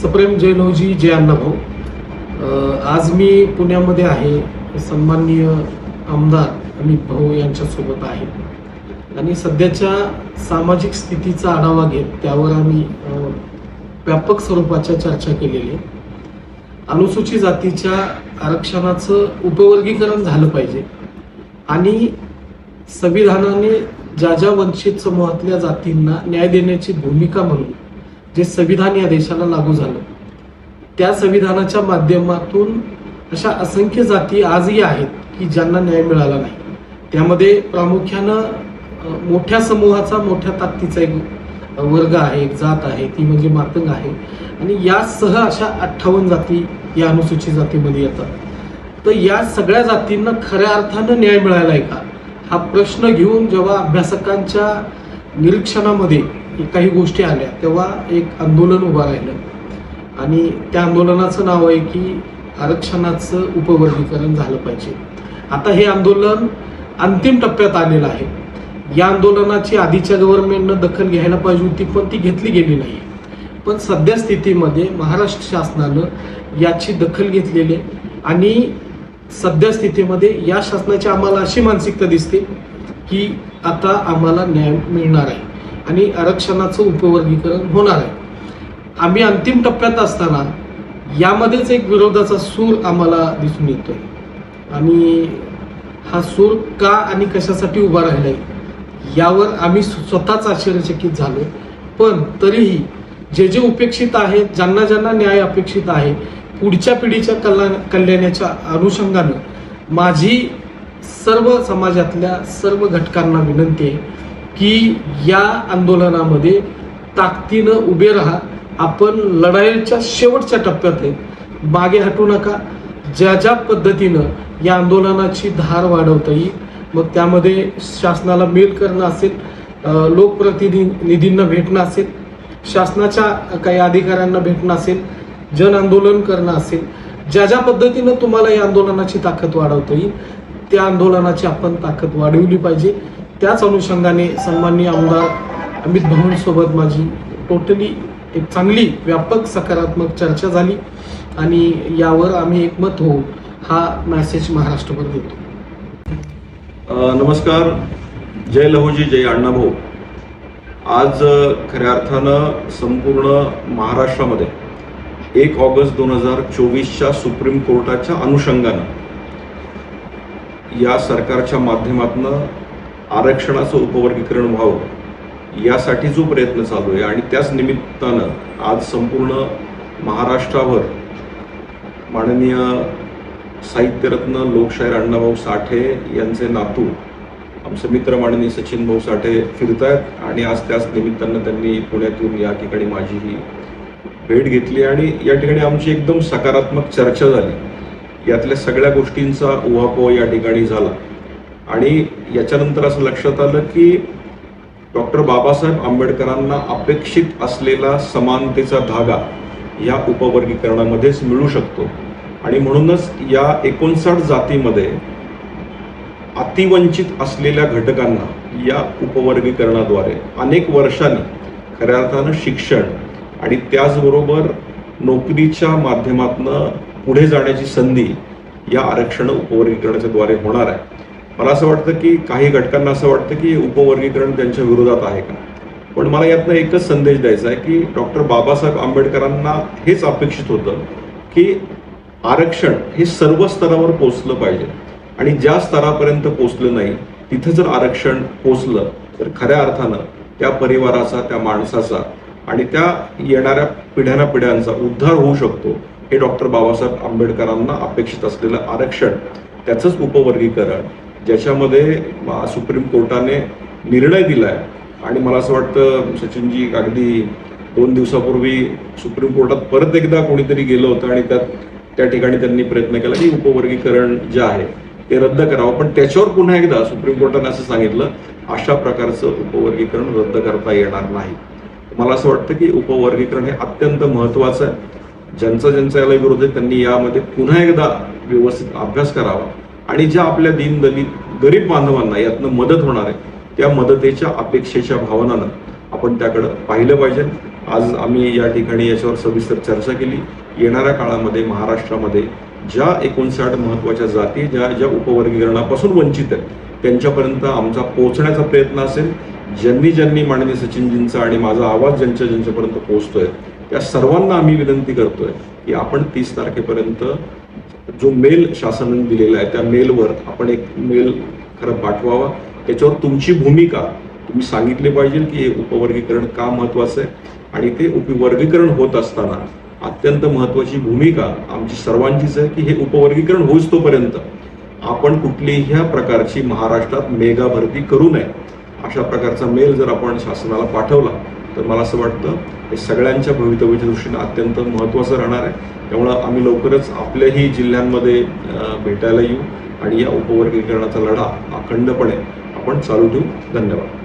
सप्रेम जयलोजी जय अण्णाभाऊ। आज मी पुण्यामध्ये आहे, सन्माननीय आमदार अमित भाऊ यांच्यासोबत आहे आणि सध्याच्या सामाजिक स्थितीचा आढावा घेत त्यावर आम्ही व्यापक स्वरूपाच्या चर्चा केलेली आहे। अनुसूचित जातीच्या आरक्षणाचं उपवर्गीकरण झालं पाहिजे आणि संविधानाने ज्या ज्या वंचित समूहातल्या जातींना न्याय देण्याची भूमिका म्हणून जे संविधान या देशाला लागू झालं, त्या संविधानाच्या माध्यमातून अशा असंख्य जाती आजही आहेत की ज्यांना न्याय मिळाला नाही। त्यामध्ये प्रामुख्यानं मोठ्या समूहाचा, मोठ्या ताकदीचा एक वर्ग आहे, एक जात आहे, ती म्हणजे मातंग आहे आणि यासह अशा 58 जाती या अनुसूचित जातीमध्ये येतात। तर या सगळ्या जातींना खऱ्या अर्थानं न्याय मिळालाय का, हा प्रश्न घेऊन जेव्हा अभ्यासकांच्या निरीक्षणामध्ये काही गोष्टी आल्या तेव्हा एक आंदोलन उभं राहिलं आणि त्या आंदोलनाचं नाव आहे की आरक्षणाचं उपवर्गीकरण झालं पाहिजे। आता हे आंदोलन अंतिम टप्प्यात आलेलं आहे। या आंदोलनाची आधीच्या गव्हर्नमेंटनं दखल घ्यायला पाहिजे होती, पण ती घेतली गेली नाही। पण सध्या स्थितीमध्ये महाराष्ट्र शासनानं याची दखल घेतलेली आणि सध्या स्थितीमध्ये या शासनाची आम्हाला अशी मानसिकता दिसते की आता आम्हाला न्याय मिळणार आहे आणि आरक्षणाचं उपवर्गीकरण होणार आहे। आम्ही अंतिम टप्प्यात असताना यामध्येच एक विरोधाचा सूर आम्हाला दिसून येतोय आणि हा सूर का आणि कशासाठी उभा राहिलाय यावर आम्ही स्वतःच आश्चर्यचकित झालो। पण तरीही जे जे उपेक्षित आहेत, ज्यांना ज्यांना न्याय अपेक्षित आहे, पुढच्या पिढीच्या कल्याणाच्या अनुषंगानं माझी सर्व समाजातल्या सर्व घटकांना विनंती आहे की या आंदोलनामध्ये ताकदीनं उभे राहा। आपण लढाईच्या शेवटच्या टप्प्यात आहे, मागे हटू नका। ज्या ज्या पद्धतीनं या आंदोलनाची धार वाढवता येईल, मग त्यामध्ये शासनाला मेल करणं असेल, लोकप्रतिनिधींना भेटणं असेल, शासनाच्या काही अधिकाऱ्यांना भेटणं असेल, जन आंदोलन करणं असेल, ज्या ज्या पद्धतीनं तुम्हाला या आंदोलनाची ताकद वाढवता येईल त्या आंदोलनाची आपण ताकद वाढवली पाहिजे। त्याच अनुषंगाने सन्माननीय आमदार अमित भाऊंसोबत माझी टोटली एक चांगली व्यापक सकारात्मक चर्चा झाली आणि यावर आम्ही एकमत होऊन हा मेसेज महाराष्ट्रभर देतो। नमस्कार, जय लहूजी जय अण्णाभाऊ। आज खऱ्या अर्थानं संपूर्ण महाराष्ट्रामध्ये 1 ऑगस्ट 2024च्या सुप्रीम कोर्टाच्या अनुषंगानं या सरकारच्या माध्यमातून आरक्षणाचं उपवर्गीकरण व्हावं यासाठी जो प्रयत्न चालू आहे आणि त्याच निमित्तानं आज संपूर्ण महाराष्ट्रावर माननीय साहित्यरत्न लोकशाहीर अण्णाभाऊ साठे यांचे नातू आमचे मित्र माननीय सचिन भाऊ साठे फिरत आहेत आणि आज त्याच निमित्तानं त्यांनी पुण्यातून या ठिकाणी माझी ही भेट घेतली आणि या ठिकाणी आमची एकदम सकारात्मक चर्चा झाली। यातल्या सगळ्या गोष्टींचा उहापोह या ठिकाणी झाला आणि याच्यानंतर असं लक्षात आलं की डॉक्टर बाबासाहेब आंबेडकरांना अपेक्षित असलेला समानतेचा धागा या उपवर्गीकरणामध्येच मिळू शकतो आणि म्हणूनच या 59 जातीमध्ये अतिवंचित असलेल्या घटकांना या उपवर्गीकरणाद्वारे अनेक वर्षांनी खऱ्या अर्थानं शिक्षण आणि त्याचबरोबर नोकरीच्या माध्यमातून पुढे जाण्याची संधी या आरक्षण उपवर्गीकरणाच्या द्वारे होणार आहे। मला असं वाटतं की काही घटकांना असं वाटतं की उपवर्गीकरण त्यांच्या विरोधात आहे का, पण मला यातनं एकच संदेश द्यायचा आहे की डॉक्टर बाबासाहेब आंबेडकरांना हेच अपेक्षित होतं की आरक्षण हे सर्व स्तरावर पोचलं पाहिजे आणि ज्या स्तरापर्यंत पोचलं नाही तिथं जर आरक्षण पोचलं तर खऱ्या अर्थानं त्या परिवाराचा, त्या माणसाचा आणि त्या येणाऱ्या पिढ्यांचा उद्धार होऊ शकतो। हे डॉक्टर बाबासाहेब आंबेडकरांना अपेक्षित असलेलं आरक्षण, त्याचंच उपवर्गीकरण ज्याच्यामध्ये सुप्रीम कोर्टाने निर्णय दिलाय आणि मला असं वाटतं सचिनजी अगदी 2 दिवसापूर्वी सुप्रीम कोर्टात परत एकदा कोणीतरी गेलं होतं आणि त्या ठिकाणी त्यांनी प्रयत्न केला की उपवर्गीकरण जे आहे ते रद्द करावं, पण त्याच्यावर पुन्हा एकदा सुप्रीम कोर्टाने असं सांगितलं अशा प्रकारचं उपवर्गीकरण रद्द करता येणार नाही। मला असं वाटतं की उपवर्गीकरण हे अत्यंत महत्त्वाचं आहे। ज्यांचा याला विरोध आहे त्यांनी यामध्ये पुन्हा एकदा व्यवस्थित अभ्यास करावा आणि ज्या आपल्या दीनदलित गरीब बांधवांना यातनं मदत होणार आहे त्या मदतीच्या अपेक्षेच्या भावनानं आपण त्याकडं पाहिलं पाहिजे. आज आम्ही या ठिकाणी याच्यावर सविस्तर चर्चा केली. येणाऱ्या काळामध्ये महाराष्ट्रामध्ये ज्या 59 महत्त्वाच्या जाती ज्या उपवर्गीकरणापासून वंचित आहेत त्यांच्यापर्यंत आमचा पोहोचण्याचा प्रयत्न असेल. ज्यांनी माननीय सचिनजींचा आणि माझा आवाज ज्यांच्यापर्यंत पोहोचतोय त्या सर्वांना आम्ही विनंती करतोय की आपण 30 तारखेपर्यंत जो मेल शासनाने दिलेला आहे त्या मेलवर आपण एक मेल खरं पाठवावा. त्याच्यावर तुमची भूमिका तुम्ही सांगितले पाहिजे की हे उपवर्गीकरण का महत्वाचं आहे आणि ते उपवर्गीकरण होत असताना अत्यंत महत्वाची भूमिका आमची सर्वांचीच आहे की हे उपवर्गीकरण होईस तोपर्यंत आपण कुठल्याही प्रकारची महाराष्ट्रात मेगा भरती करू नये. अशा प्रकारचा मेल जर आपण शासनाला पाठवला तर मला असं वाटतं हे सगळ्यांच्या भवितव्याच्या दृष्टीने अत्यंत महत्त्वाचं राहणार आहे. त्यामुळं आम्ही लवकरच आपल्याही जिल्ह्यांमध्ये भेटायला येऊ आणि या उपवर्गीकरणाचा लढा अखंडपणे आपण चालू ठेवू. धन्यवाद.